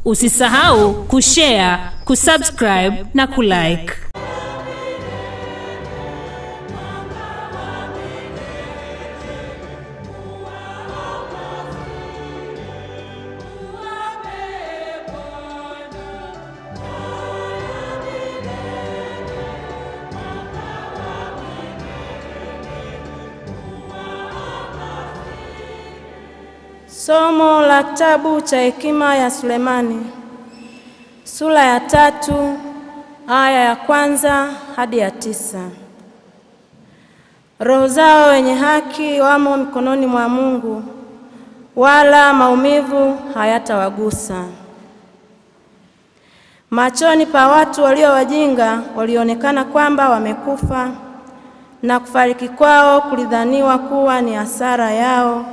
Usisahau kushare, kusubscribe na kulike. Somo la kitabu cha hekima ya Sulemani, sura ya 3 aya ya 1 hadi ya 9. Roho zao wenye haki wamo mikononi mwa Mungu, wala maumivu hayatawagusa. Machoni pa watu walio wajinga walionekana kwamba wamekufa, na kufariki kwao kulidhaniwa kuwa ni hasara yao,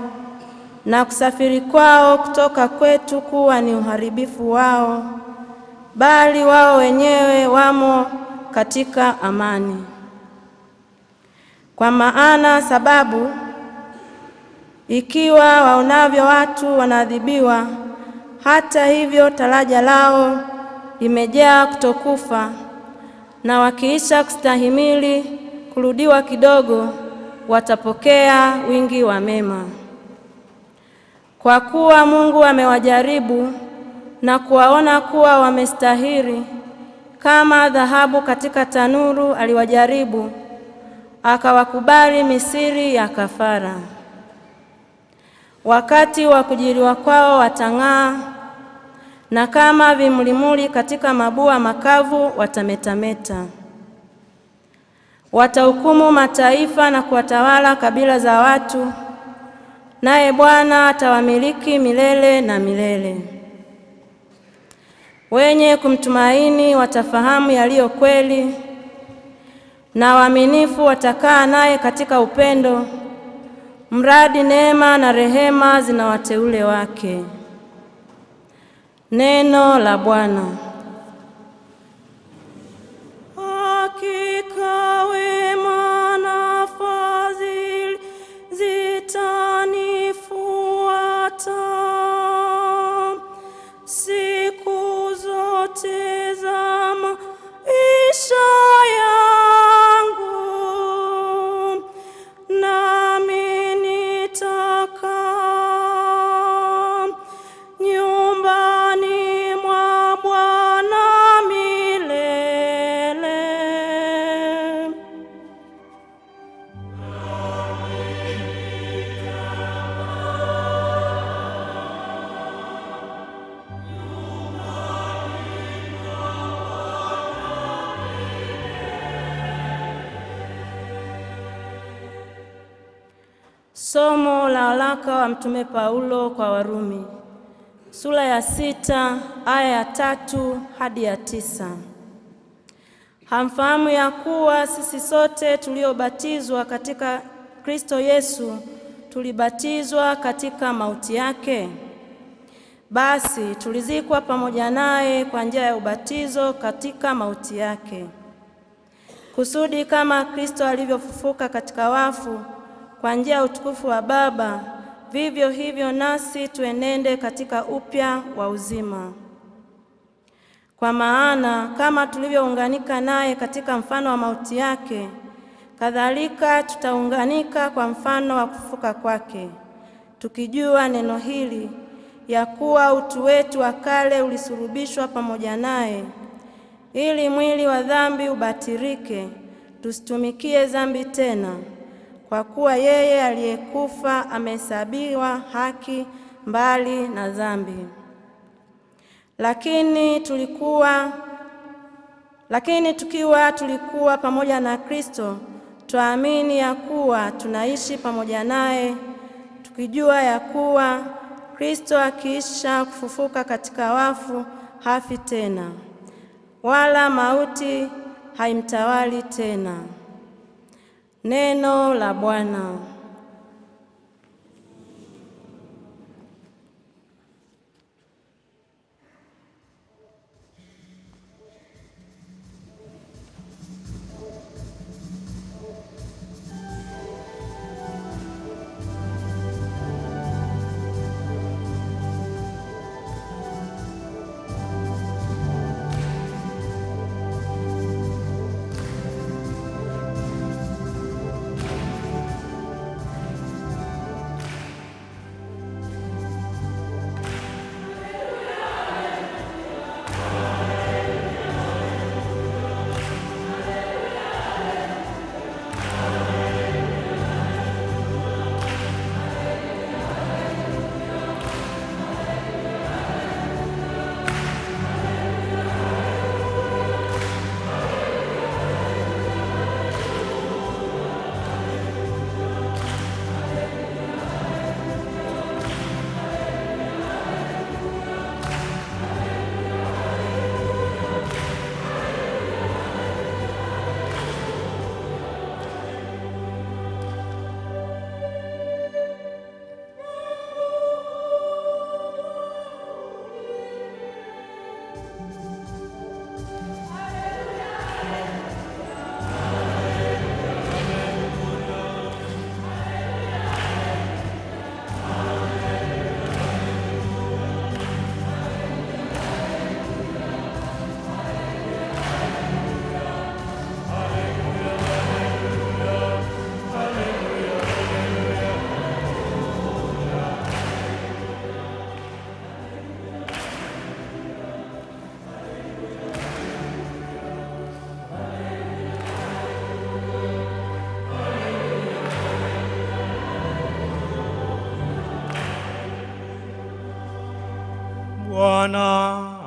na kusafiri kwao kutoka kwetu kuwa ni uharibifu wao, bali wao wenyewe wamo katika amani. Kwa maana sababu, ikiwa waonavyo watu wanaadhibiwa, hata hivyo taraja lao limejaa kutokufa, na wakiisha kustahimili kurudiwa kidogo, watapokea wingi wa mema. Kwa kuwa Mungu amewajaribu na kuwaona kuwa wamestahili, kama dhahabu katika tanuru aliwajaribu, akawakubali misiri ya kafara. Wakati wa kujiliwa kwao watang'aa, na kama vimulimuli katika mabua makavu watametameta. Watahukumu mataifa na kuwatawala kabila za watu, naye Bwana atawamiliki milele na milele. Wenye kumtumaini watafahamu yaliyo kweli, na waaminifu watakaa naye katika upendo, mradi neema na rehema zina wateule wake. Neno la Bwana. Hakika wema na fadhili zitanifuata siku zote za maisha yangu, nami nitakaa nyumbani mwa Bwana milele. Somo la waraka wa Mtume Paulo kwa Warumi, sura ya 6 aya ya 3 hadi ya 9. Hamfahamu ya kuwa sisi sote tuliobatizwa katika Kristo Yesu tulibatizwa katika mauti yake? Basi tulizikwa pamoja naye kwa njia ya ubatizo katika mauti yake, kusudi kama Kristo alivyofufuka katika wafu kwa njia ya utukufu wa Baba, vivyo hivyo nasi tuenende katika upya wa uzima. Kwa maana kama tulivyounganika naye katika mfano wa mauti yake, kadhalika tutaunganika kwa mfano wa kufufuka kwake, tukijua neno hili, ya kuwa utu wetu wa kale ulisulubishwa pamoja naye, ili mwili wa dhambi ubatilike, tusitumikie dhambi tena. Kwa kuwa yeye aliyekufa amehesabiwa haki mbali na dhambi. Lakini tukiwa tulikuwa pamoja na Kristo, tuamini ya kuwa tunaishi pamoja naye, tukijua ya kuwa Kristo akiisha kufufuka katika wafu hafi tena, wala mauti haimtawali tena. Neno la Bwana.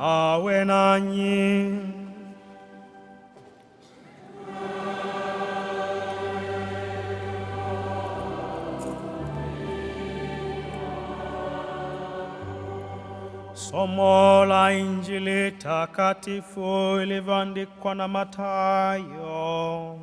awe nanyi. Somo la Injili takatifu ilivyoandikwa na Mathayo.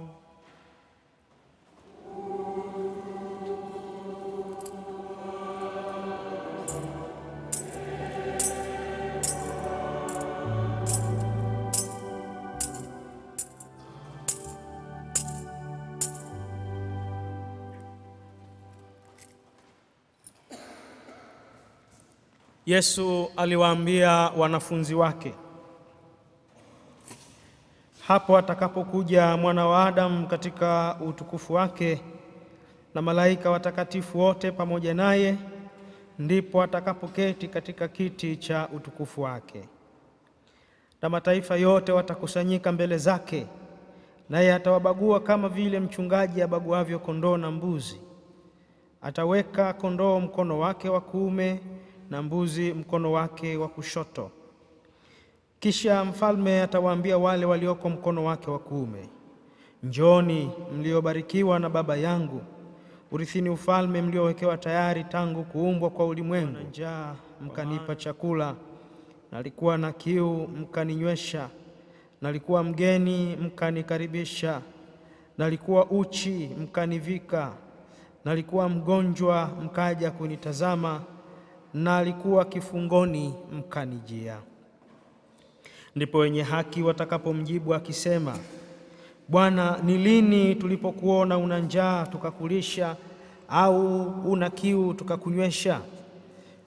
Yesu aliwaambia wanafunzi wake, hapo atakapokuja Mwana wa Adamu katika utukufu wake na malaika watakatifu wote pamoja naye, ndipo atakapoketi katika kiti cha utukufu wake. Na mataifa yote watakusanyika mbele zake, naye atawabagua kama vile mchungaji abaguavyo kondoo na mbuzi. Ataweka kondoo mkono wake wa kuume na mbuzi mkono wake wa kushoto. Kisha mfalme atawaambia wale walioko mkono wake wa kuume, njooni mliobarikiwa na Baba yangu, urithini ufalme mliowekewa tayari tangu kuumbwa kwa ulimwengu. Njaa mkanipa chakula, nalikuwa na kiu mkaninywesha, nalikuwa mgeni mkanikaribisha, nalikuwa uchi mkanivika, nalikuwa mgonjwa mkaja kunitazama, na alikuwa kifungoni mkanijia. Ndipo wenye haki watakapomjibu akisema, Bwana, ni lini tulipokuona una njaa tukakulisha, au una kiu tukakunywesha?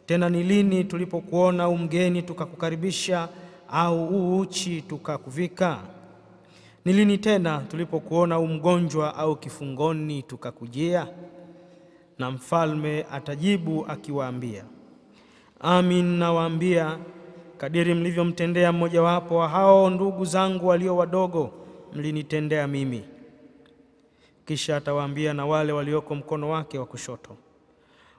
Tena ni lini tulipokuona mgeni tukakukaribisha, au uchi tukakuvika? Ni lini tena tulipokuona mgonjwa au kifungoni tukakujia? Na mfalme atajibu akiwaambia, amin nawaambia, kadiri mlivyomtendea mmojawapo wa hao ndugu zangu walio wadogo, mlinitendea mimi. Kisha atawaambia na wale walioko mkono wake wa kushoto,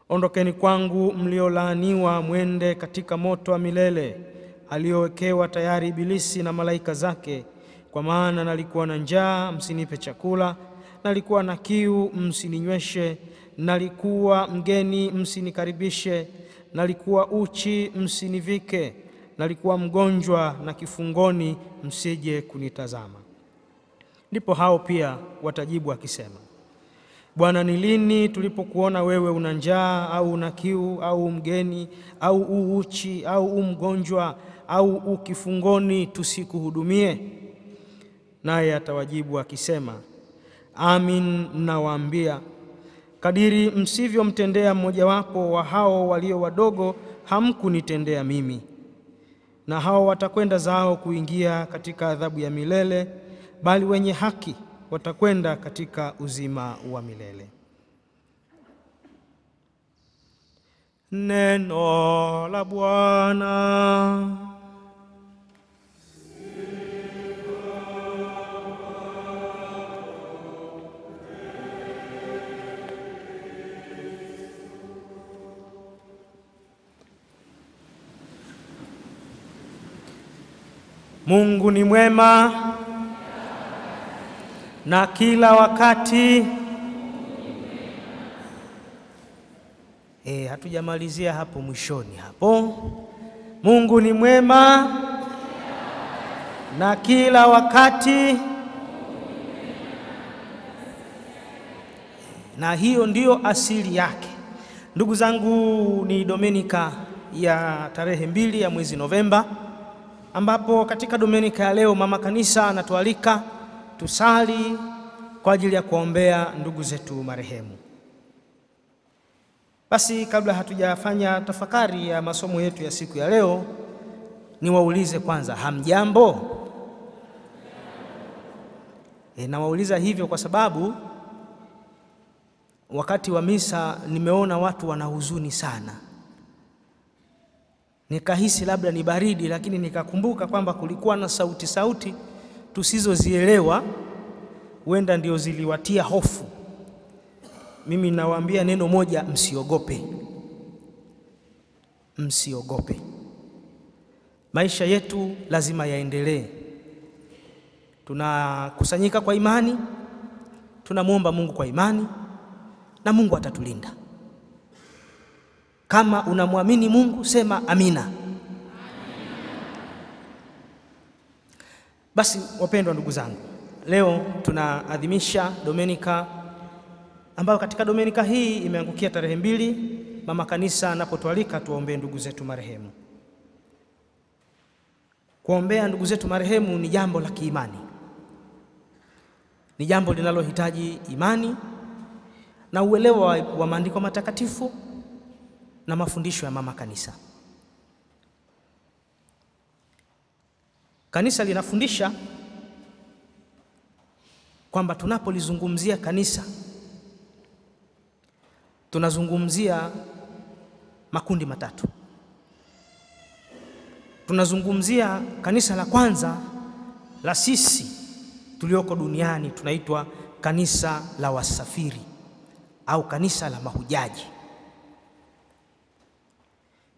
ondokeni kwangu mliolaaniwa, mwende katika moto wa milele aliowekewa tayari Ibilisi na malaika zake. Kwa maana nalikuwa na njaa, msinipe chakula, nalikuwa na kiu, msininyweshe, nalikuwa mgeni, msinikaribishe, nalikuwa uchi, msinivike, nalikuwa mgonjwa na kifungoni, msije kunitazama. Ndipo hao pia watajibu akisema, Bwana, ni lini tulipokuona wewe una njaa au una kiu au mgeni au uchi au mgonjwa au ukifungoni tusikuhudumie? Naye atawajibu akisema, amin nawaambia, kadiri msivyomtendea mmojawapo wa hao walio wadogo, hamkunitendea mimi. Na hao watakwenda zao kuingia katika adhabu ya milele, bali wenye haki watakwenda katika uzima wa milele. Neno la Bwana. Mungu ni mwema na kila wakati. Hatujamalizia hapo mwishoni hapo. Mungu ni mwema na kila wakati. Na hiyo ndiyo asili yake. Ndugu zangu, ni Dominika ya tarehe 2 ya mwezi Novemba, ambapo katika Dominika ya leo Mama Kanisa anatualika tusali kwa ajili ya kuombea ndugu zetu marehemu. Basi kabla hatujafanya tafakari ya masomo yetu ya siku ya leo, niwaulize kwanza, hamjambo? Nawauliza hivyo kwa sababu wakati wa misa nimeona watu wana huzuni sana. Nikahisi labda ni baridi, lakini nikakumbuka kwamba kulikuwa na sauti tusizozielewa, huenda ndio ziliwatia hofu. Mimi nawaambia neno moja, msiogope. Msiogope. maisha yetu lazima yaendelee. Tunakusanyika kwa imani, tunamuomba Mungu kwa imani, na Mungu atatulinda. Kama unamwamini Mungu, sema amina. Basi wapendwa ndugu zangu, leo tunaadhimisha Dominika ambayo katika Dominika hii imeangukia tarehe 2. Mama Kanisa anapotualika tuwaombee ndugu zetu marehemu. Kuombea ndugu zetu marehemu ni jambo la kiimani. Ni jambo linalohitaji imani na uelewa wa maandiko matakatifu na mafundisho ya Mama Kanisa. Kanisa linafundisha kwamba tunapolizungumzia kanisa tunazungumzia makundi matatu. Tunazungumzia kanisa la kwanza la sisi tulioko duniani, tunaitwa kanisa la wasafiri au kanisa la mahujaji.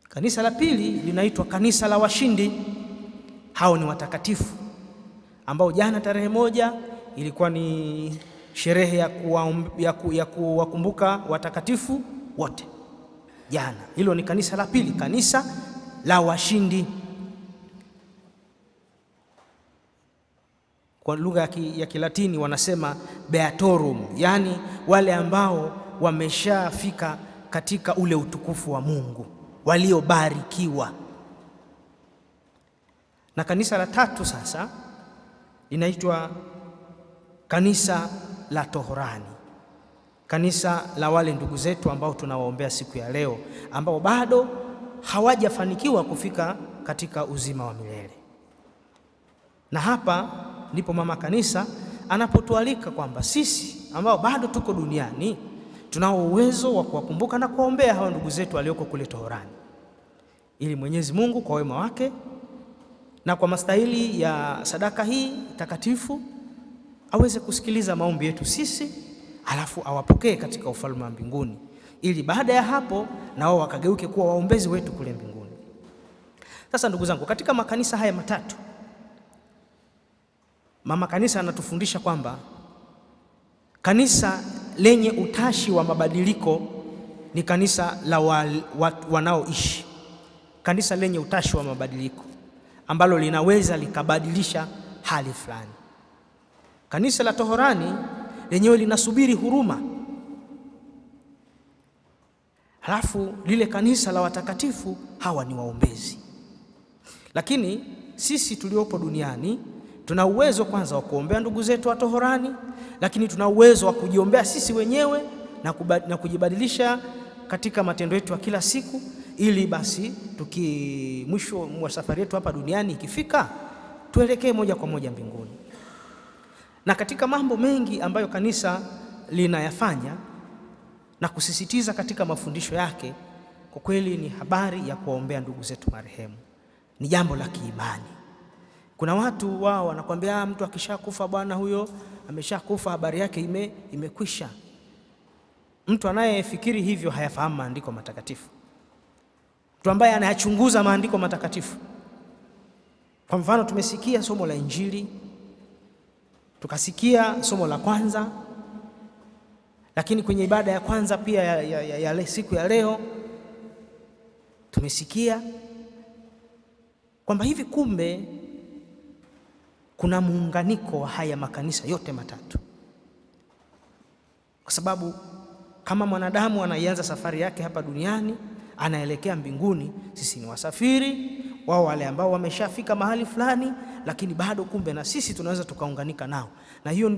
Kanisa la pili linaitwa kanisa la washindi. Hao ni watakatifu ambao jana tarehe 1 ilikuwa ni sherehe ya kuwakumbuka watakatifu wote jana. Hilo ni kanisa la pili, kanisa la washindi. Kwa lugha ya Kilatini wanasema beatorum, yani wale ambao wameshafika katika ule utukufu wa Mungu, waliobarikiwa. Na kanisa la tatu sasa linaitwa kanisa la tohorani, kanisa la wale ndugu zetu ambao tunawaombea siku ya leo, ambao bado hawajafanikiwa kufika katika uzima wa milele. Na hapa ndipo Mama Kanisa anapotualika kwamba sisi ambao bado tuko duniani tunao uwezo wa kuwakumbuka na kuombea hao ndugu zetu walioko kule tohorani, ili Mwenyezi Mungu kwa wema wake na kwa mastahili ya sadaka hii takatifu aweze kusikiliza maombi yetu sisi, alafu awapokee katika ufalme wa mbinguni, ili baada ya hapo na wao wakageuke kuwa waombezi wetu kule mbinguni. Sasa ndugu zangu, katika makanisa haya matatu Mama Kanisa anatufundisha kwamba kanisa lenye utashi wa mabadiliko ni kanisa la wanaoishi, kanisa lenye utashi wa mabadiliko ambalo linaweza likabadilisha hali fulani. Kanisa la tohorani lenyewe linasubiri huruma. Halafu lile kanisa la watakatifu, hawa ni waombezi. Lakini sisi tuliopo duniani tuna uwezo kwanza wa kuombea ndugu zetu wa tohorani, lakini tuna uwezo wa kujiombea sisi wenyewe na kujibadilisha katika matendo yetu ya kila siku, ili basi mwisho wa safari yetu hapa duniani ikifika tuelekee moja kwa moja mbinguni. Na katika mambo mengi ambayo kanisa linayafanya na kusisitiza katika mafundisho yake, kwa kweli ni habari ya kuombea ndugu zetu marehemu. Ni jambo la kiimani. Kuna watu wao wanakuambia mtu akishakufa bwana huyo ameshakufa, habari yake imekwisha. Mtu anayefikiri hivyo hayafahamu maandiko matakatifu. Mtu ambaye anayachunguza maandiko matakatifu. Kwa mfano, tumesikia somo la Injili, tukasikia somo la kwanza, lakini kwenye ibada ya kwanza pia ya siku ya leo tumesikia kwamba hivi kumbe kuna muunganiko wa haya makanisa yote matatu. Kwa sababu kama mwanadamu anaianza safari yake hapa duniani anaelekea mbinguni, sisi ni wasafiri wao, wale ambao wameshafika mahali fulani, lakini bado kumbe na sisi tunaweza tukaunganika nao. Na hiyo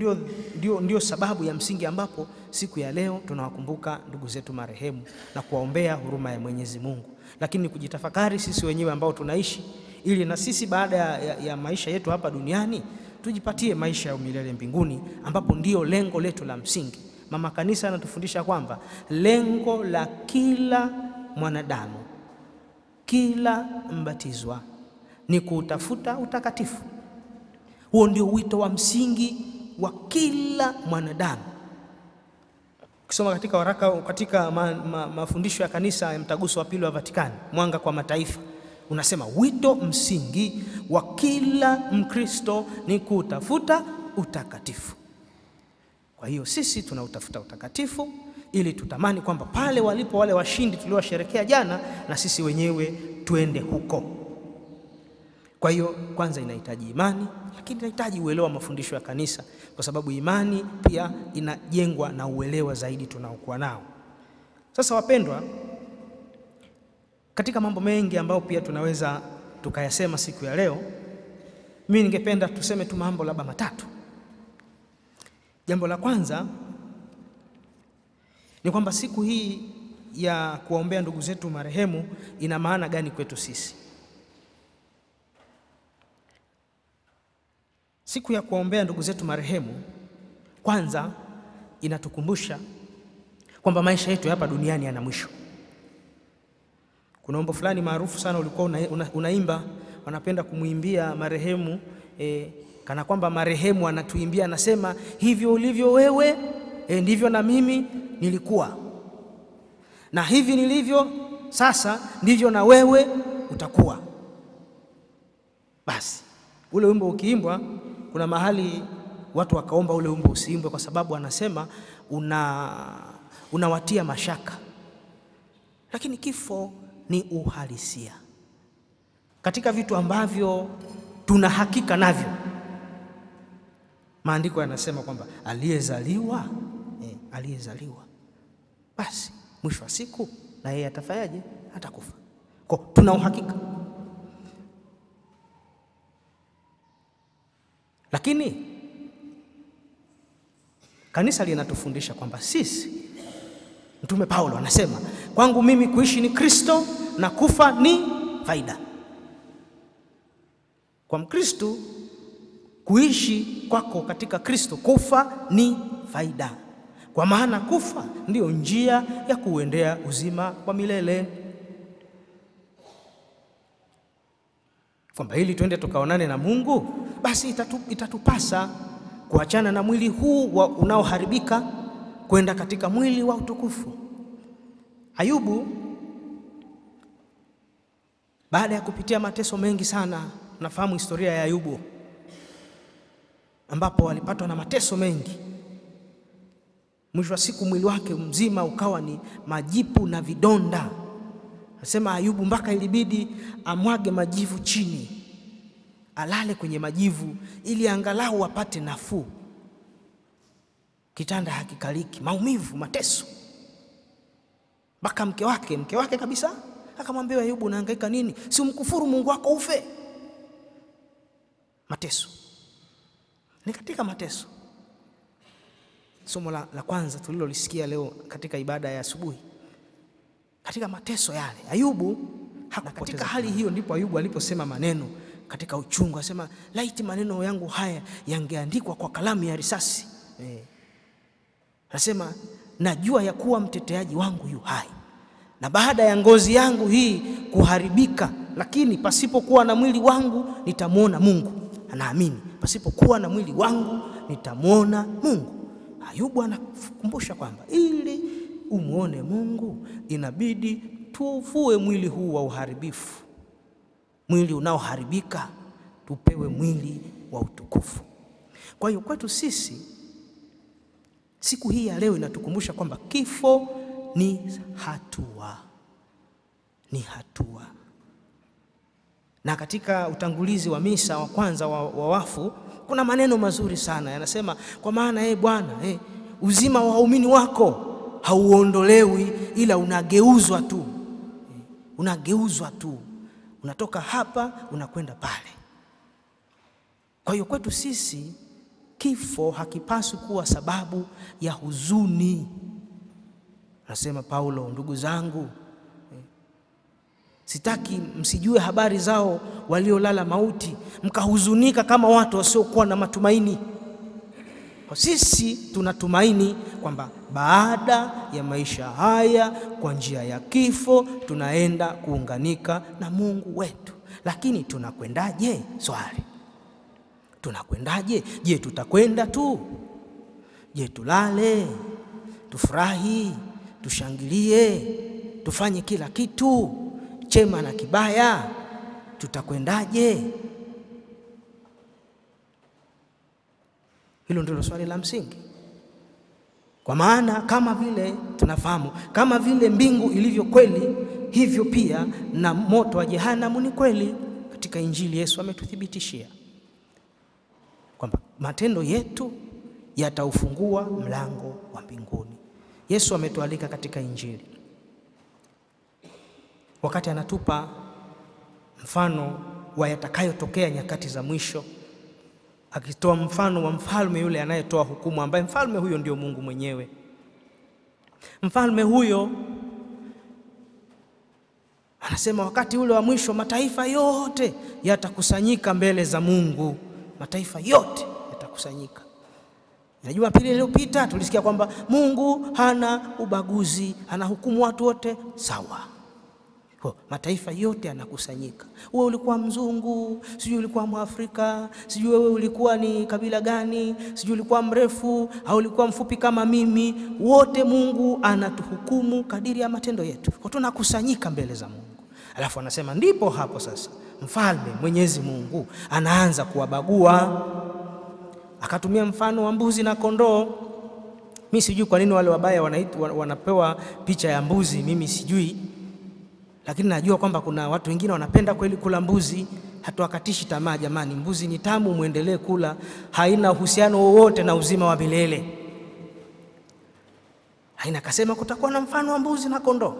ndio sababu ya msingi ambapo siku ya leo tunawakumbuka ndugu zetu marehemu na kuwaombea huruma ya Mwenyezi Mungu. Lakini kujitafakari sisi wenyewe ambao tunaishi, ili na sisi baada ya maisha yetu hapa duniani tujipatie maisha ya milele mbinguni, ambapo ndio lengo letu la msingi. Mama Kanisa anatufundisha kwamba lengo la kila mwanadamu, kila mbatizwa, ni kutafuta utakatifu. Huo ndio wito wa msingi wa kila mwanadamu. Ukisoma katika mafundisho ya kanisa ya Mtaguso wa Pili wa Vatikani, Mwanga kwa Mataifa, Unasema wito msingi wa kila Mkristo ni kutafuta utakatifu. Kwa hiyo sisi tunautafuta utakatifu ili tutamani kwamba pale walipo wale washindi tuliowasherehekea jana, na sisi wenyewe tuende huko. Kwa hiyo kwanza inahitaji imani, lakini inahitaji uelewa mafundisho ya kanisa, kwa sababu imani pia inajengwa na uelewa zaidi tunaokuwa nao. Sasa wapendwa, katika mambo mengi ambayo pia tunaweza tukayasema siku ya leo, mimi ningependa tuseme tu mambo labda matatu. Jambo la kwanza ni kwamba siku hii ya kuwaombea ndugu zetu marehemu ina maana gani kwetu sisi? Siku ya kuwaombea ndugu zetu marehemu kwanza inatukumbusha kwamba maisha yetu hapa duniani yana mwisho. Kuna wimbo fulani maarufu sana ulikuwa unaimba, wanapenda kumuimbia marehemu kana kwamba marehemu anatuimbia, anasema hivyo ulivyo wewe ndivyo na mimi nilikuwa, na hivi nilivyo sasa ndivyo na wewe utakuwa. Basi ule wimbo ukiimbwa, kuna mahali watu wakaomba ule wimbo usiimbwe kwa sababu anasema unawatia mashaka. Lakini kifo ni uhalisia katika vitu ambavyo tuna hakika navyo. Maandiko yanasema kwamba aliyezaliwa basi mwisho wa siku na yeye atafanyaje? Atakufa. Kwa tuna uhakika. Lakini kanisa linatufundisha kwamba sisi, Mtume Paulo anasema, kwangu mimi kuishi ni Kristo na kufa ni faida. Kwa Mkristo, kuishi kwako katika Kristo, kufa ni faida. Kwa maana kufa ndio njia ya kuendea uzima wa milele. Kwamba ili tuende tukaonane na Mungu, basi itatupasa kuachana na mwili huu unaoharibika kwenda katika mwili wa utukufu. Ayubu baada ya kupitia mateso mengi sana, nafahamu historia ya Ayubu ambapo alipatwa na mateso mengi, mwisho wa siku mwili wake mzima ukawa ni majipu na vidonda. Anasema Ayubu mpaka ilibidi amwage majivu chini, alale kwenye majivu ili angalau apate nafuu. Kitanda hakikaliki, maumivu, mateso. Mpaka mke wake kabisa akamwambia Ayubu, unahangaika nini? Si umkufuru Mungu wako ufe. Mateso. Ni katika mateso. Somo la kwanza tulilolisikia leo katika ibada ya asubuhi. Katika mateso yale Ayubu katika hali hiyo ndipo Ayubu aliposema maneno katika uchungu, asema laiti maneno yangu haya yangeandikwa kwa kalamu ya risasi. Anasema najua ya kuwa mteteaji wangu yu hai, na baada ya ngozi yangu hii kuharibika, lakini pasipokuwa na mwili wangu nitamwona Mungu. Anaamini pasipokuwa na mwili wangu nitamwona Mungu. Ayubu anakumbusha kwamba ili umuone Mungu inabidi tuvue mwili huu wa uharibifu, mwili unaoharibika, tupewe mwili wa utukufu. Kwa hiyo kwetu sisi siku hii ya leo inatukumbusha kwamba kifo ni hatua. Na katika utangulizi wa misa wa kwanza wa wafu kuna maneno mazuri sana yanasema, kwa maana Bwana, uzima wa waumini wako hauondolewi ila unageuzwa tu. Unageuzwa tu. Unatoka hapa unakwenda pale. Kwa hiyo kwetu sisi kifo hakipaswi kuwa sababu ya huzuni. Anasema Paulo, ndugu zangu, sitaki msijue habari zao waliolala mauti, mkahuzunika kama watu wasiokuwa na matumaini. Kwa sisi tunatumaini kwamba baada ya maisha haya kwa njia ya kifo tunaenda kuunganika na Mungu wetu. Lakini tunakwendaje? Swali. Tunakwendaje? Je, tutakwenda tu? Je, tulale, tufurahi, tushangilie, tufanye kila kitu chema na kibaya? tutakwendaje? Hilo ndilo swali la msingi. Kwa maana kama vile tunafahamu, kama vile mbingu ilivyo kweli, hivyo pia na moto wa jehanamu ni kweli. Katika Injili Yesu ametuthibitishia kwamba matendo yetu yataufungua mlango wa mbinguni. Yesu ametualika katika Injili, wakati anatupa mfano wa yatakayotokea nyakati za mwisho, akitoa mfano wa mfalme yule anayetoa hukumu, ambaye mfalme huyo ndio Mungu mwenyewe. Mfalme huyo anasema wakati ule wa mwisho mataifa yote yatakusanyika mbele za Mungu. Mataifa yote yatakusanyika. Na Jumapili iliyopita tulisikia kwamba Mungu hana ubaguzi, anahukumu watu wote sawa. Mataifa yote yanakusanyika. Wewe ulikuwa mzungu, sijui ulikuwa Mwafrika, sijui wewe ulikuwa ni kabila gani, sijui ulikuwa mrefu au ulikuwa mfupi kama mimi, wote Mungu anatuhukumu kadiri ya matendo yetu. Kwa tunakusanyika mbele za Mungu. Alafu anasema ndipo hapo sasa mfalme Mwenyezi Mungu anaanza kuwabagua. Akatumia mfano wa mbuzi na kondoo. Mimi sijui kwa nini wale wabaya wanapewa picha ya mbuzi, mimi sijui. Lakini najua kwamba kuna watu wengine wanapenda kweli kula mbuzi. Hatuwakatishi tamaa jamani, mbuzi ni tamu, muendelee kula, haina uhusiano wowote na uzima wa milele. Haina. Kasema kutakuwa na mfano wa mbuzi na kondoo.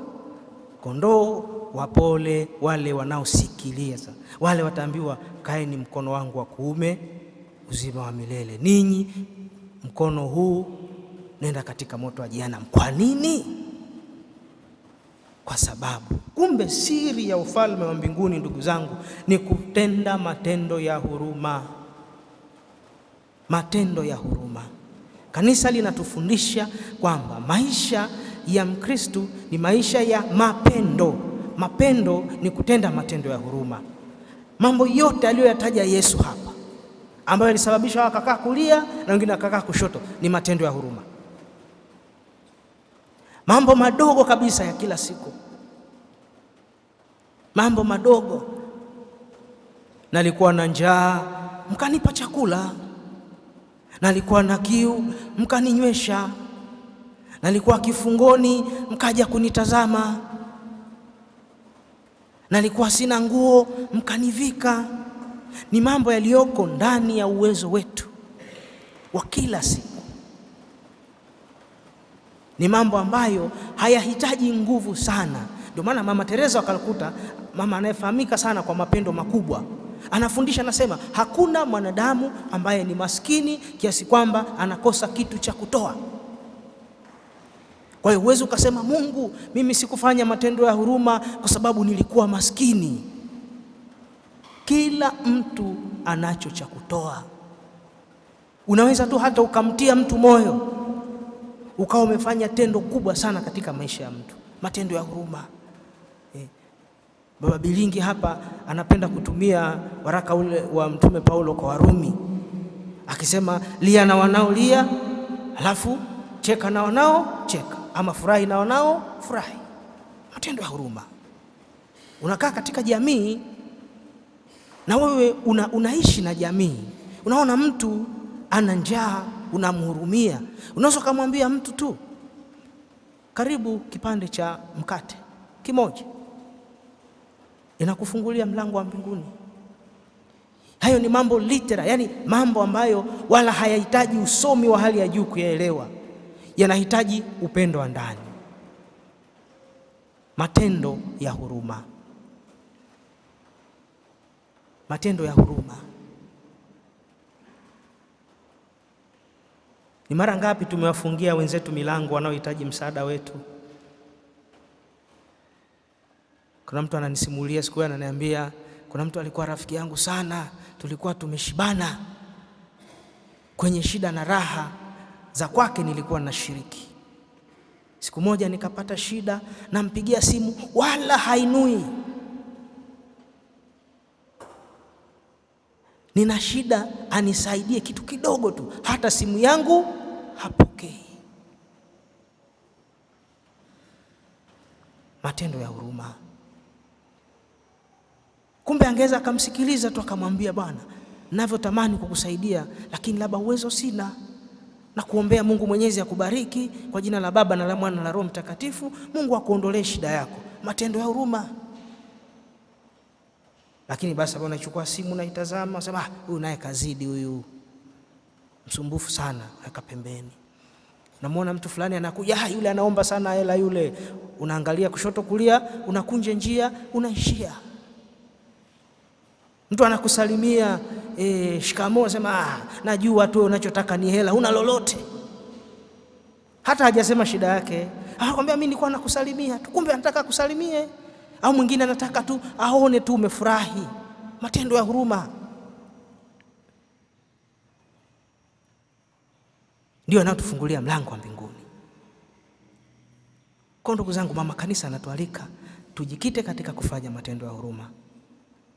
Kondoo wapole, wale wanaosikiliza, wale wataambiwa kaeni mkono wangu wa kuume, uzima wa milele. Ninyi mkono huu nenda katika moto wa jehanamu. Kwa nini? Kwa sababu kumbe siri ya ufalme wa mbinguni, ndugu zangu, ni kutenda matendo ya huruma. Matendo ya huruma. Kanisa linatufundisha kwamba maisha ya Mkristo ni maisha ya mapendo. Mapendo ni kutenda matendo ya huruma. Mambo yote aliyoyataja Yesu hapa, ambayo yalisababisha wakakaa kulia na wengine wakakaa kushoto, ni matendo ya huruma. Mambo madogo kabisa ya kila siku. Mambo madogo. Nalikuwa na njaa, mkanipa chakula. Nalikuwa na kiu, mkaninywesha. Nalikuwa kifungoni, mkaja kunitazama. Nalikuwa sina nguo, mkanivika. Ni mambo yaliyoko ndani ya uwezo wetu wa kila siku. Ni mambo ambayo hayahitaji nguvu sana. Ndio maana Mama Teresa wa Calcutta, mama anayefahamika sana kwa mapendo makubwa, anafundisha, anasema hakuna mwanadamu ambaye ni maskini kiasi kwamba anakosa kitu cha kutoa. Kwa hiyo uwezo ukasema Mungu, mimi sikufanya matendo ya huruma kwa sababu nilikuwa maskini. Kila mtu anacho cha kutoa. Unaweza tu hata ukamtia mtu moyo, ukawa umefanya tendo kubwa sana katika maisha ya mtu. Matendo ya huruma. Baba Bilingi hapa anapenda kutumia waraka ule wa Mtume Paulo kwa Warumi, akisema lia na wanaolia, alafu cheka na wanaocheka, ama furahi na wanaofurahi. Matendo ya huruma. Unakaa katika jamii na wewe unaishi na jamii. Unaona mtu ana njaa, unamhurumia. Unaweza kumwambia mtu tu, karibu kipande cha mkate kimoja, inakufungulia mlango wa mbinguni. Hayo ni mambo literal, yani mambo ambayo wala hayahitaji usomi wa hali ya juu kuyaelewa. Yanahitaji upendo wa ndani. Matendo ya huruma. Matendo ya huruma. Ni mara ngapi tumewafungia wenzetu milango wanaohitaji msaada wetu? Kuna mtu ananisimulia siku hiyo, ananiambia kuna mtu alikuwa rafiki yangu sana, tulikuwa tumeshibana kwenye shida na raha za kwake, nilikuwa nashiriki. Siku moja nikapata shida, nampigia simu wala hainui. Nina shida, anisaidie kitu kidogo tu, hata simu yangu hapokei. Matendo ya huruma. Kumbe angeweza akamsikiliza tu akamwambia, bwana, ninavyotamani kukusaidia lakini labda uwezo sina. Na kuombea Mungu Mwenyezi akubariki kwa jina la Baba na la Mwana na la Roho Mtakatifu. Mungu akuondolee shida yako. Matendo ya huruma. Lakini basi hapo unachukua simu na itazama, unasema huyu naye kazidi, huyu msumbufu sana, weka pembeni. Unamwona mtu fulani anakuja, yule anaomba sana hela yule. Unaangalia kushoto kulia, unakunja njia, unaishia. Mtu anakusalimia, shikamoo, unasema najua tu unachotaka ni hela, huna lolote. Hata hajasema shida yake. Anakuambia mimi nilikuwa nakusalimia tu, kumbe anataka kusalimie. Au mwingine anataka tu aone tu umefurahi. Matendo ya huruma ndio yanayotufungulia mlango wa mbinguni. Kwa ndugu zangu, mama kanisa anatualika tujikite katika kufanya matendo ya huruma,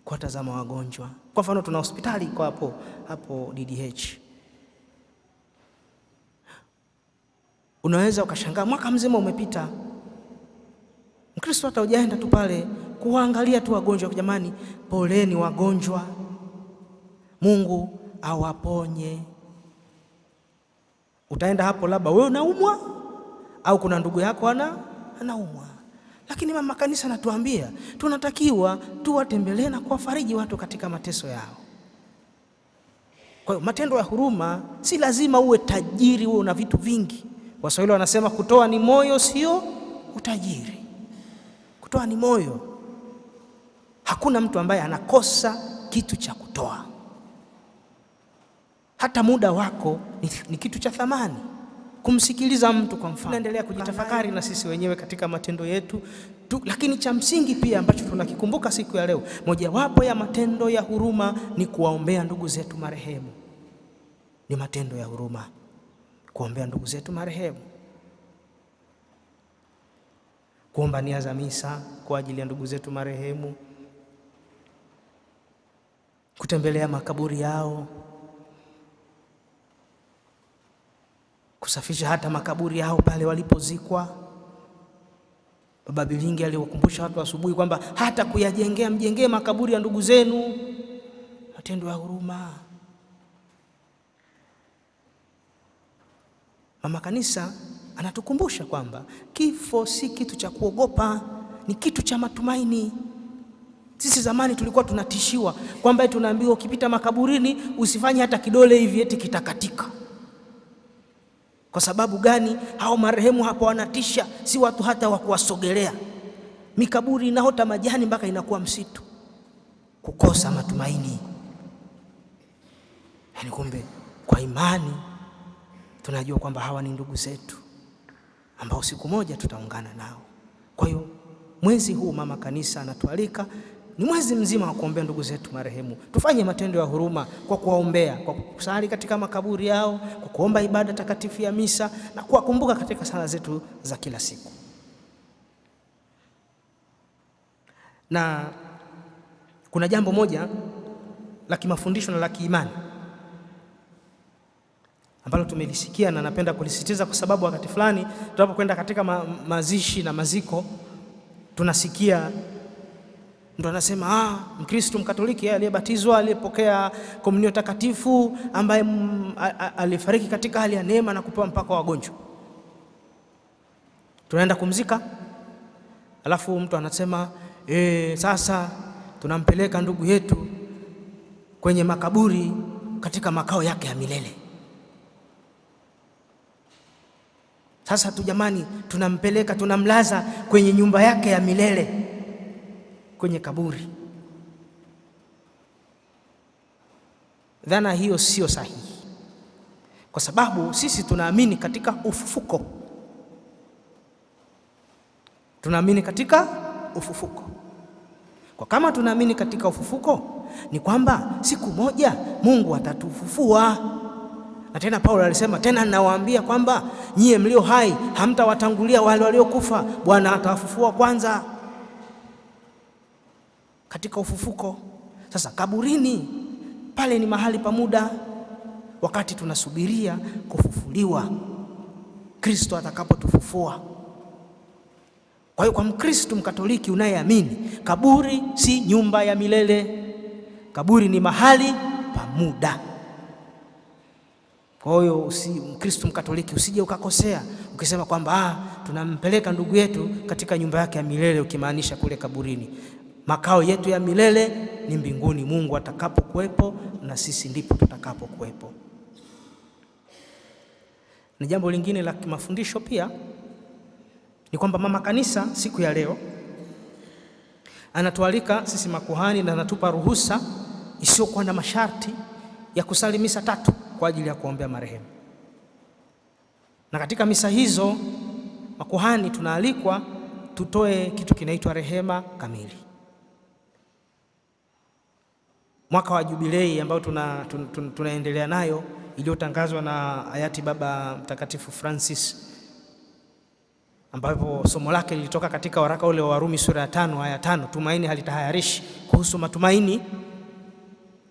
kuwatazama wagonjwa. Kwa mfano tuna hospitali kwa hapo DDH. Unaweza ukashangaa mwaka mzima umepita, Mkristo hata hujaenda tu pale kuangalia tu wagonjwa. Jamani, poleni wagonjwa, Mungu awaponye. Utaenda hapo labda wewe unaumwa au kuna ndugu yako anaumwa. Lakini mama kanisa anatuambia tunatakiwa tuwatembelee na kuwafariji watu katika mateso yao. Kwa hiyo matendo ya huruma si lazima uwe tajiri, uwe una vitu vingi. Waswahili wanasema kutoa ni moyo, sio utajiri. Kutoa ni moyo. Hakuna mtu ambaye anakosa kitu cha kutoa. Hata muda wako ni kitu cha thamani. Kumsikiliza mtu kwa mfano. Tunaendelea kujitafakari na sisi wenyewe katika matendo yetu. Lakini cha msingi pia ambacho tunakikumbuka siku ya leo, mojawapo ya matendo ya huruma ni kuwaombea ndugu zetu marehemu. Ni matendo ya huruma kuombea ndugu zetu marehemu. Kuomba nia za misa kwa ajili ya ndugu zetu marehemu. Kutembelea makaburi yao. Kusafisha hata makaburi yao pale walipozikwa. Baba Bilingi aliwakumbusha watu asubuhi kwamba hata mjengee makaburi ya ndugu zenu. Matendo ya huruma. Mama kanisa anatukumbusha kwamba kifo si kitu cha kuogopa, ni kitu cha matumaini. Sisi zamani tulikuwa tunatishiwa kwamba tunaambiwa ukipita makaburini usifanye hata kidole hivi eti kitakatika. Kwa sababu gani? Hao marehemu hapo wanatisha, si watu hata wa kuwasogelea. Mikaburi inaota majani mpaka inakuwa msitu. Kukosa matumaini. Yaani kumbe kwa imani tunajua kwamba hawa ni ndugu zetu ambao siku moja tutaungana nao. Kwa hiyo mwezi huu mama kanisa anatualika ni mwezi mzima wa kuombea ndugu zetu marehemu. Tufanye matendo ya huruma kwa kuwaombea, kwa kusali katika makaburi yao, kwa kuomba ibada takatifu ya misa na kuwakumbuka katika sala zetu za kila siku. Na kuna jambo moja la kimafundisho na la kiimani ambalo tumelisikia na napenda kulisitiza kwa sababu wakati fulani tunapokwenda katika mazishi na maziko tunasikia mtu anasema Mkristo Mkatoliki aliyebatizwa, aliyepokea komunio takatifu, ambaye alifariki katika hali ya neema na kupewa mpaka wagonjwa. Tunaenda kumzika, alafu mtu anasema sasa tunampeleka ndugu yetu kwenye makaburi katika makao yake ya milele. Sasa tu jamani, tunampeleka, tunamlaza kwenye nyumba yake ya milele, kwenye kaburi. Dhana hiyo sio sahihi, kwa sababu sisi tunaamini katika ufufuko. Tunaamini katika ufufuko. Kwa kama tunaamini katika ufufuko, ni kwamba siku moja Mungu atatufufua. Na tena Paulo alisema, tena ninawaambia kwamba nyie mlio hai hamtawatangulia wale waliokufa, Bwana atawafufua kwanza. Katika ufufuko. Sasa kaburini pale ni mahali pa muda, wakati tunasubiria kufufuliwa Kristo atakapotufufua. Kwa hiyo kwa Mkristo Mkatoliki unayeamini, kaburi si nyumba ya milele. Kaburi ni mahali pa muda. Kwa hiyo Mkristo Mkatoliki usije ukakosea ukisema kwamba tunampeleka ndugu yetu katika nyumba yake ya milele, ukimaanisha kule kaburini. Makao yetu ya milele ni mbinguni, Mungu atakapokuwepo na sisi ndipo tutakapokuwepo. Ni jambo lingine la mafundisho pia ni kwamba mama kanisa siku ya leo anatualika sisi makuhani na anatupa ruhusa isiyokuwa na masharti ya kusali misa 3 kwa ajili ya kuombea marehemu. Na katika misa hizo makuhani tunaalikwa tutoe kitu kinaitwa rehema kamili. Mwaka wa jubilei ambao tunaendelea nayo, iliyotangazwa na hayati Baba Mtakatifu Francis, ambapo somo lake lilitoka katika waraka ule wa Warumi sura ya 5 aya 5, tumaini halitahayarishi, kuhusu matumaini.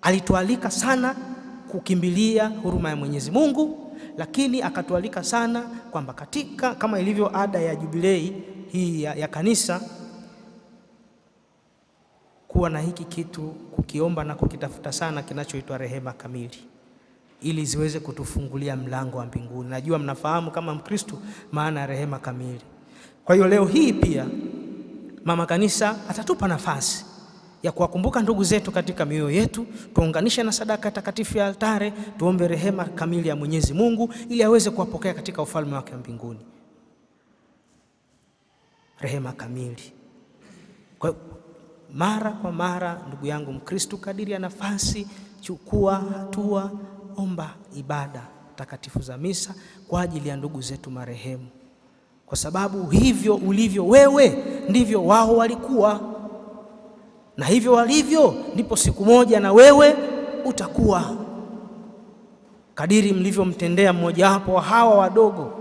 Alitualika sana kukimbilia huruma ya Mwenyezi Mungu, lakini akatualika sana kwamba katika kama ilivyo ada ya jubilei hii ya kanisa, kuwa na hiki kitu kukiomba na kukitafuta sana kinachoitwa rehema kamili, ili ziweze kutufungulia mlango wa mbinguni. Najua mnafahamu kama Mkristo maana ya rehema kamili. Kwa hiyo leo hii pia mama kanisa atatupa nafasi ya kuwakumbuka ndugu zetu katika mioyo yetu, tuunganishe na sadaka takatifu ya altare, tuombe rehema kamili ya Mwenyezi Mungu ili aweze kuwapokea katika ufalme wake wa mbinguni. Rehema kamili. Kwa mara kwa mara, ndugu yangu Mkristo, kadiri ya nafasi, chukua hatua, omba ibada takatifu za misa kwa ajili ya ndugu zetu marehemu, kwa sababu hivyo ulivyo wewe ndivyo wao walikuwa, na hivyo walivyo ndipo siku moja na wewe utakuwa. Kadiri mlivyomtendea mmoja wapo wa hawa wadogo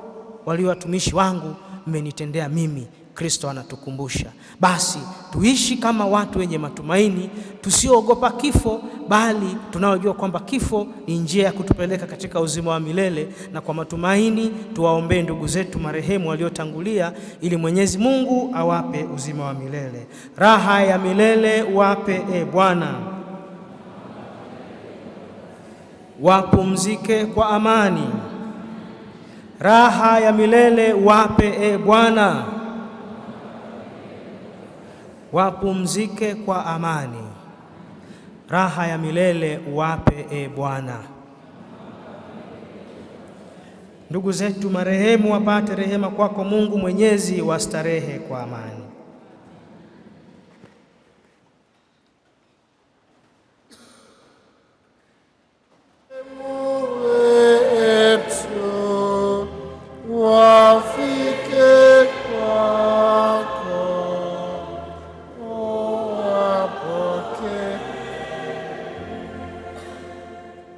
walio watumishi wangu, mmenitendea mimi. Kristo anatukumbusha basi tuishi kama watu wenye matumaini, tusiogopa kifo, bali tunaojua kwamba kifo ni njia ya kutupeleka katika uzima wa milele. Na kwa matumaini tuwaombee ndugu zetu marehemu waliotangulia, ili Mwenyezi Mungu awape uzima wa milele. Raha ya milele wape Bwana, wapumzike kwa amani. Raha ya milele wape Bwana, wapumzike kwa amani. Raha ya milele wape Bwana. Ndugu zetu marehemu wapate rehema kwako Mungu Mwenyezi, wastarehe kwa amani.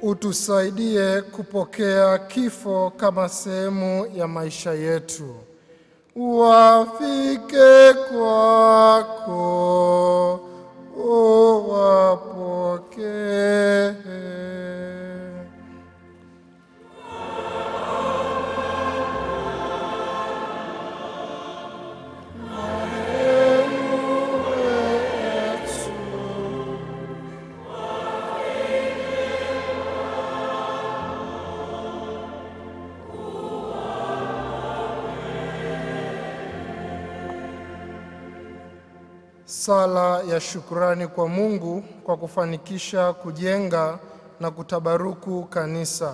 Utusaidie kupokea kifo kama sehemu ya maisha yetu. Wafike kwako, wapokee. Sala ya shukrani kwa Mungu kwa kufanikisha kujenga na kutabaruku kanisa.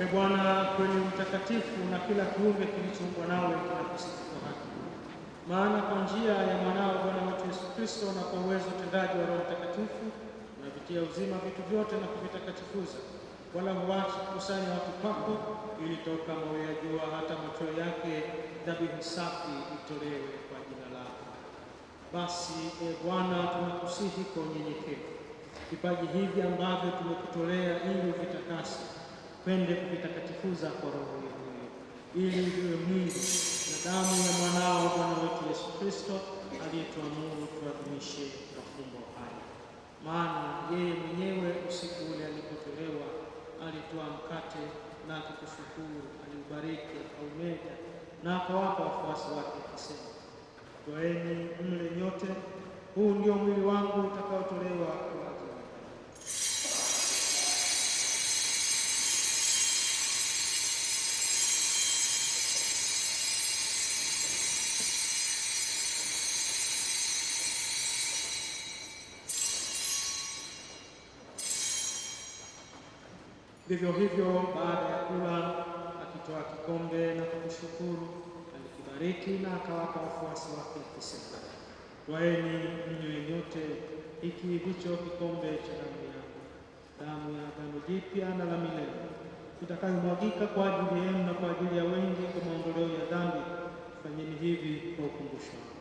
E Bwana, kweli mtakatifu na kila kiumbe kilichoumbwa nawe kinakusifu kwa haki. Maana kwa njia ya mwanao Bwana wetu Yesu Kristo na kwa uwezo utendaji wa Roho Mtakatifu unavitia uzima vitu vyote na kuvitakatifuza, wala huachi kukusanya watu kwako, ili toka mawe ya jua hata machweo yake dhabihu safi itolewe kwa jina lako. Basi Bwana, tunakusihi kwa unyenyekevu, vipaji hivi ambavyo tumekutolea ili uvitakase, pende kuvitakatifuza kwa Roho yako, ili viwe mwili na damu ya mwanao Bwana wetu Yesu Kristo, aliyetuamuru tuadhimishe mafumbo haya. Maana yeye mwenyewe usiku ule alipotolewa alitoa mkate na akikushukuru, aliubariki, akaumega na akawapa wafuasi wake akisema, twaeni mle nyote, huu ndio mwili wangu utakaotolewa kwa ajili yenu. Vivyo hivyo baada ya kula, akitoa kikombe na kukushukuru, alikibariki na akawapa wafuasi wake akisema, twaeni mnywe nyote, hiki ndicho kikombe cha damu yangu, damu ya agano jipya na la milele, itakayomwagika kwa ajili yenu na kwa ajili ya wengi kwa maondoleo ya dhambi. Fanyeni hivi kwa ukumbusho wangu.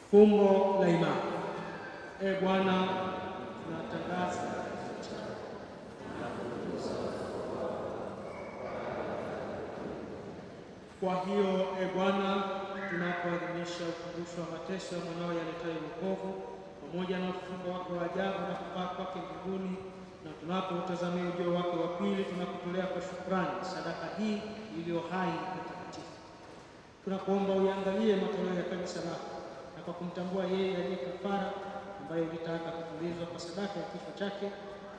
Fumbo la imani. Bwana, tunatangaza kwa hiyo Bwana, tunapoadhimisha ukumbusho wa mateso ya mwanao yaletayo wokovu pamoja na ufufuko wake wa ajabu na kupaa kwake mbinguni, na tunapotazamia ujio wake wa pili, tunakutolea kwa shukrani sadaka hii iliyo hai na takatifu. Tunakuomba uiangalie matoleo ya kanisa lako, na kwa kumtambua yeye aliye kafara ambaye ulitaka kutulizwa kwa sadaka ya kifo chake,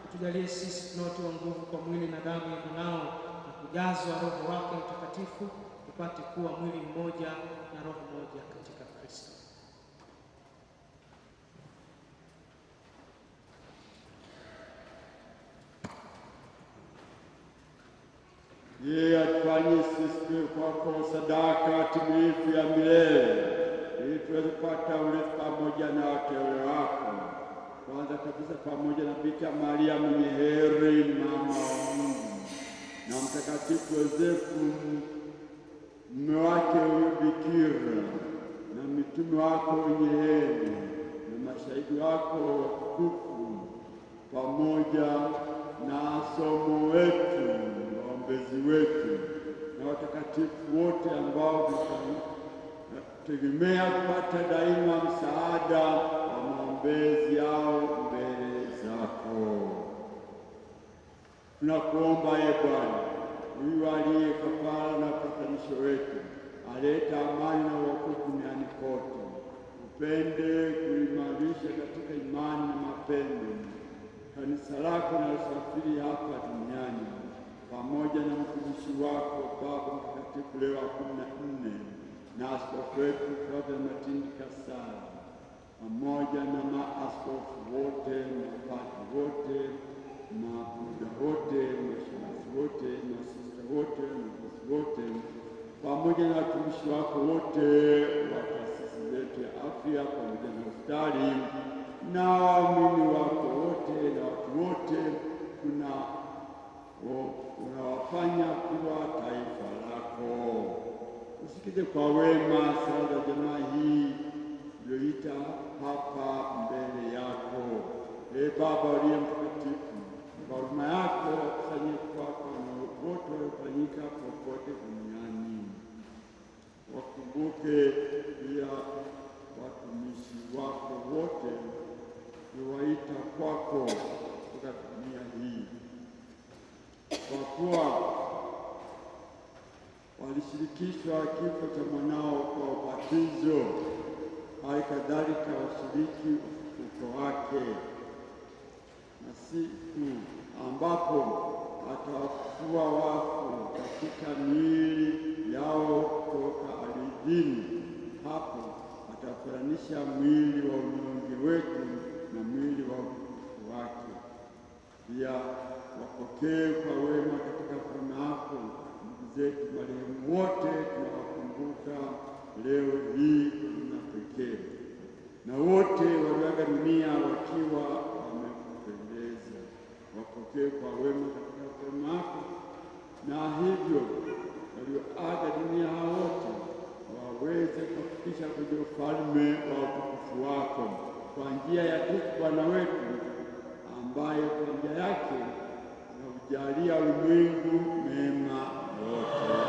utujalie sisi tunaotiwa nguvu kwa mwili na damu ya mwanao na kujazwa Roho wake Mtakatifu, tupate kuwa mwili mmoja na roho moja katika Kristo. Yeye atufanye sisi kwako sadaka timilifu ya milele, ili tuweze kupata urithi pamoja na wateule wako. Kwanza kabisa pamoja na Bikira Maria mwenye heri, mama wa Mungu, na Mtakatifu Yosefu mume wake huyo bikira, na mitume wako wenye heri, na mashahidi wako watukufu, pamoja na somo wetu, waombezi wetu, na watakatifu wote ambao tegemea kupata daima msaada wa maombezi yao mbele zako. Tunakuomba Bwana, huyu aliye kafara na upatanisho wetu, aleta amani na wokovu duniani kote, upende kuimarisha katika imani na mapendo kanisa lako na usafiri hapa duniani, pamoja na mtumishi wako Baba Mtakatifu Leo wa 14 na askofu wetu Padre Martin Kasala, pamoja na maaskofu wote, mapadri wote, mabuda wote, mashemasi wote, masista wote, mabasi wote, pamoja na watumishi wako wote wa taasisi zetu ya afya pamoja na hospitali, na waamini wako wote na watu wote unawafanya kuwa taifa lako. Usikize kwa wema sala za jamaa hii iliyoita hapa mbele yako. Baba uliye mtakatifu, kwa huruma yako wakusanye kwako na wote waliofanyika popote duniani. Wakumbuke pia watumishi wako wote uliwaita kwako kutoka dunia hii, kwa kuwa walishirikishwa kifo cha mwanao kwa ubatizo, hali kadhalika washiriki ufufuko wake, na siku ambapo atawafufua wafu katika miili yao kutoka ardhini, hapo atafananisha mwili wa unyonge wetu na mwili wa utukufu wake. Pia wapokee kwa wema katika ufalme wako. Ndugu zetu marehemu wote tunawakumbuka leo hii na pekee, na wote walioaga dunia wakiwa wamekupendeza, wapokee kwa wema katika ufalme wako, na hivyo walioaga dunia hao wote waweze kufikisha kwenye ufalme wa utukufu wako kwa njia ya Kristo Bwana wetu, ambaye kwa njia yake unaujalia ulimwengu mema yote.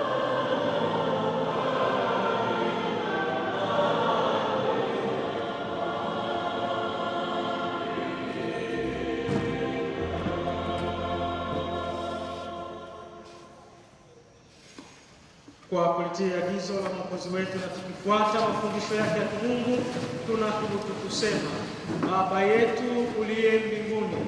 Kwa kulitii agizo la Mwokozi wetu na tukifuata mafundisho yake ya kimungu, tunathubutu kusema: Baba yetu uliye mbinguni,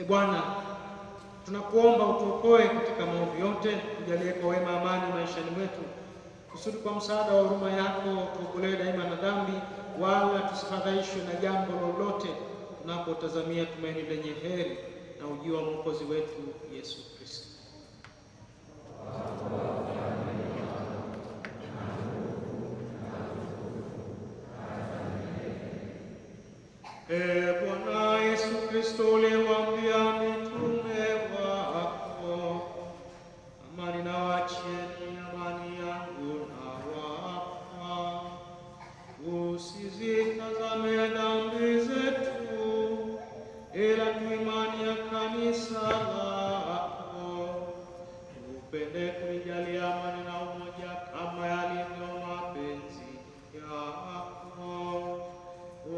Bwana, tunakuomba utuokoe katika maovu yote, tujalie kwa wema amani maishani mwetu, kusudi kwa msaada wa huruma yako tuokolewe daima na dhambi, wala tusifadhaishwe na jambo lolote, tunapotazamia tumaini lenye heri na ujio wa Mwokozi wetu Yesu Kristo. Bwana Yesu Kristo, uliwaambia mitume wako, amani nawaachieni, amani yangu nawapa. Usizitazame dhambi zetu, ila tu imani ya kanisa lako. Upende kuijalia amani na umoja kama yalivyo mapenzi yako,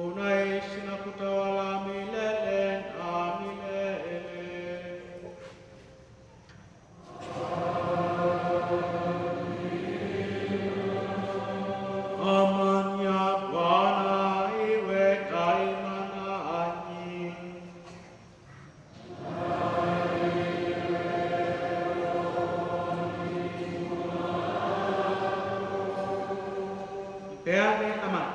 unaishi na kutawala milele na milele. Amani ya Bwana iwe daima nanyi. Mpeane amani.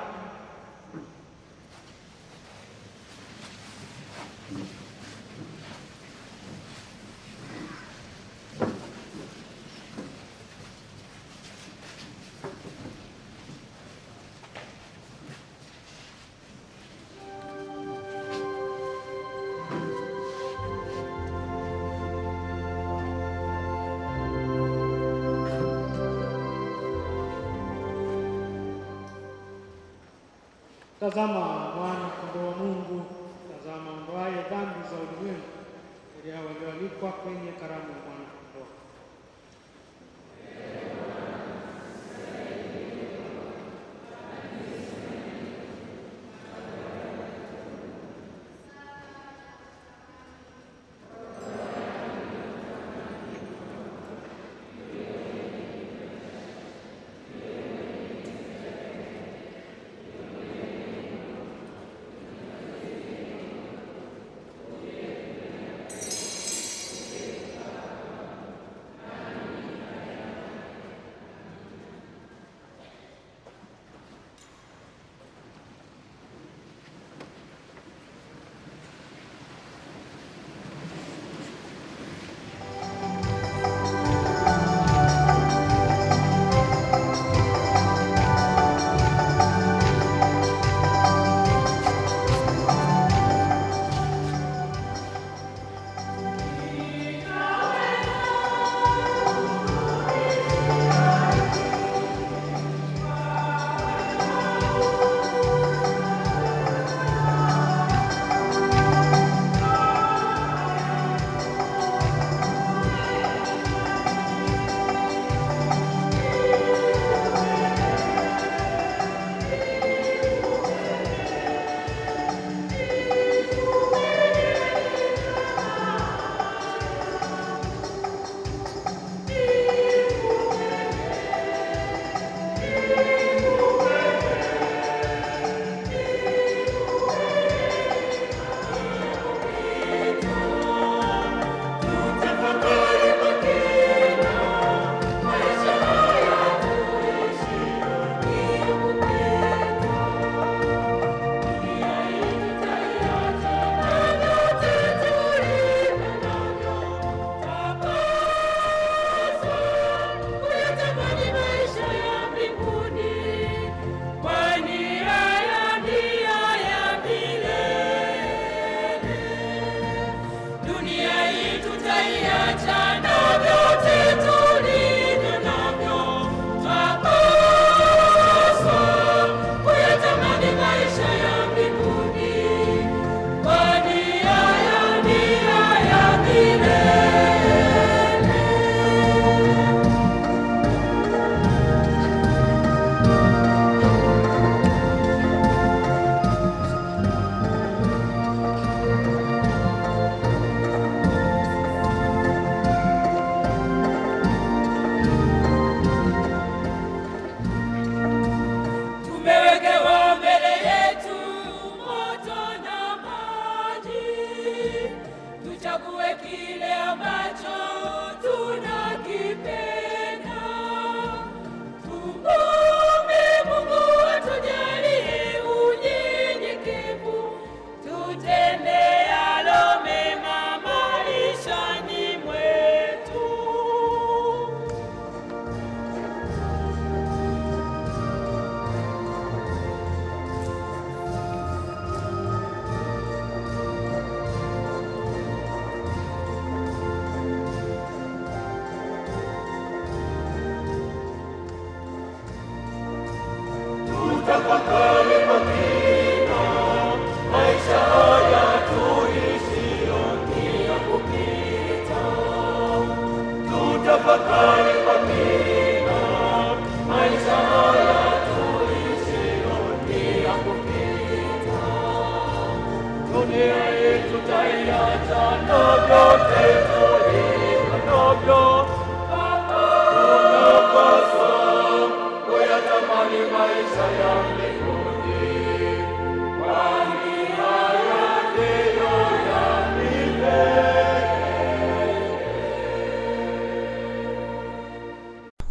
Tazama mwana kondoo wa Mungu, tazama ondoaye dhambi za ulimwengu. Heri hao walioalikwa kwenye karamu ya mwana kondoo.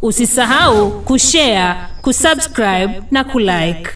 Usisahau kushare, kusubscribe na kulike.